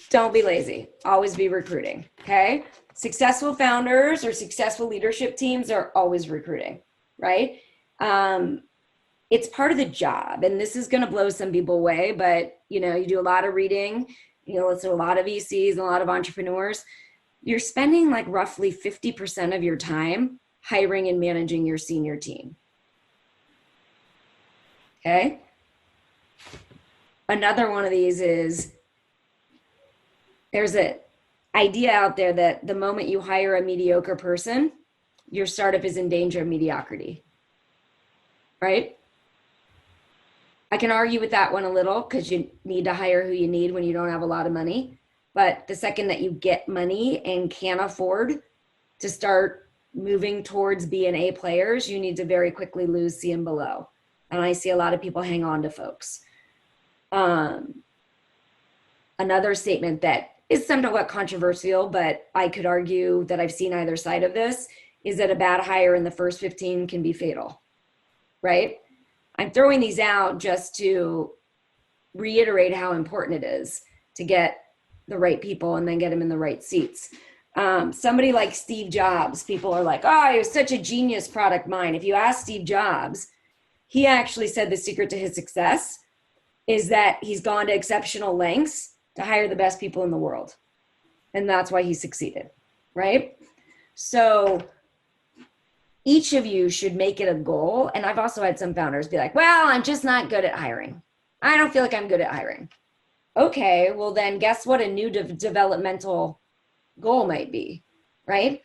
Don't be lazy. Always be recruiting. Okay. Successful founders or successful leadership teams are always recruiting, right? It's part of the job, and this is going to blow some people away, but you do a lot of reading, listen to a lot of VCs and a lot of entrepreneurs. You're spending like roughly 50% of your time hiring and managing your senior team. Okay. Another one of these is there's an idea out there that the moment you hire a mediocre person, your startup is in danger of mediocrity, right? I can argue with that one a little because you need to hire who you need when you don't have a lot of money. But the second that you get money and can afford to start moving towards B and A players, you need to very quickly lose C and below. And I see a lot of people hang on to folks. Another statement that is somewhat controversial, but I could argue that I've seen either side of this, is that a bad hire in the first 15 can be fatal, right? I'm throwing these out just to reiterate how important it is to get the right people and then get them in the right seats. Somebody like Steve Jobs, people are like, oh, he was such a genius product mind. If you ask Steve Jobs, he actually said the secret to his success is that he's gone to exceptional lengths to hire the best people in the world. And that's why he succeeded, right? So each of you should make it a goal. And I've also had some founders be like, well, I'm just not good at hiring. I don't feel like I'm good at hiring. Okay, well then guess what a new developmental goal might be, right?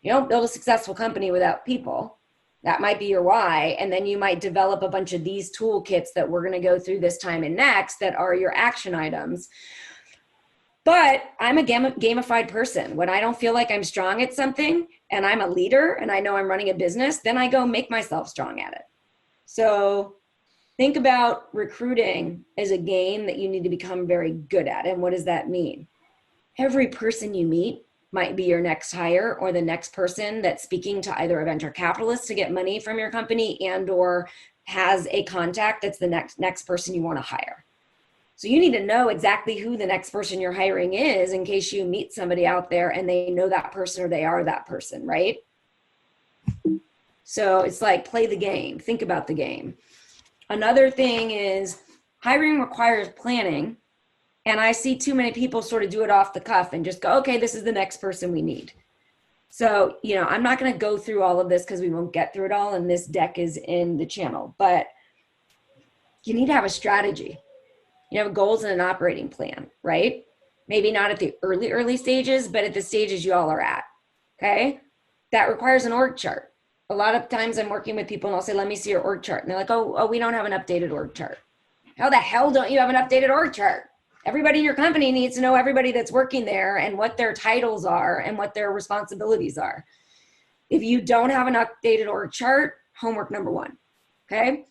You don't build a successful company without people. That might be your why. And then you might develop a bunch of these toolkits that we're going to go through this time and next that are your action items. But I'm a gamified person. When I don't feel like I'm strong at something and I'm a leader and I know I'm running a business, then I go make myself strong at it. So think about recruiting as a game that you need to become very good at. And what does that mean? Every person you meet might be your next hire or the next person that's speaking to either a venture capitalist to get money from your company and or has a contact that's the next person you want to hire. So you need to know exactly who the next person you're hiring is in case you meet somebody out there and they know that person or they are that person, right? So it's like play the game, think about the game. Another thing is hiring requires planning. And I see too many people sort of do it off the cuff and just go, okay, this is the next person we need. So, I'm not going to go through all of this because we won't get through it all. And this deck is in the channel, but you need to have a strategy. You have goals and an operating plan, right? Maybe not at the early stages, but at the stages you all are at, okay? That requires an org chart. A lot of times I'm working with people and I'll say, let me see your org chart. And they're like, oh, we don't have an updated org chart. How the hell don't you have an updated org chart? Everybody in your company needs to know everybody that's working there and what their titles are and what their responsibilities are. If you don't have an updated org chart, homework number one, okay?